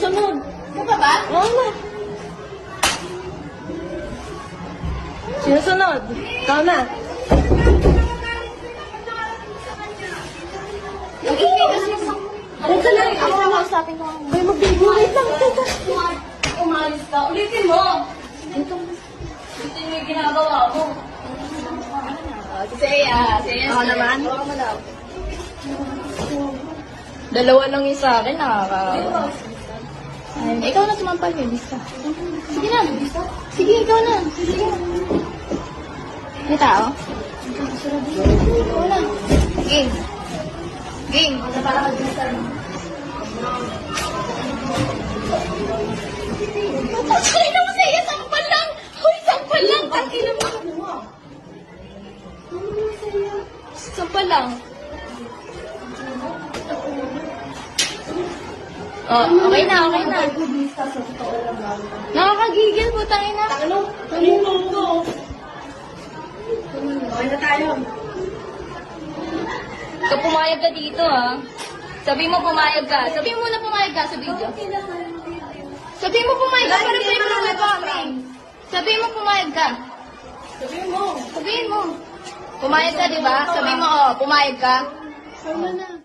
Susunod. Ito pa ba? Oo na. Sinusunod. Ikaw na. Ang ingay kasi. Dito na. Ako na kausapin ko. Ay, mag-baby. Wait lang. Teka. Umalis ka. Ulitin mo. Dito. Ulitin mo yung ginagawa mo. Saya. Ako naman. Dalawa lang yung sa akin, nakaka... Ay, ikaw na sumampal yun, isa. Sige na. Sige, ikaw na. Sige. May tao? Ikaw na. Ging. Ging. Sorry na masaya, sampal lang. Hoy, sampal lang. Tangina mo. Sampal lang. Oh, okay na. Nakakagigil po, tangina. Okay na tayo. Ikaw pumayag ka dito, ha? Sabi mo pumayag ka. Sabi mo na pumayag ka sa video. Sabi mo pumayag ka para pwede mo na kami. Sabi mo pumayag ka. Sabihin mo. Pumayag ka, di ba? Sabi mo, pumayag ka. Tama na.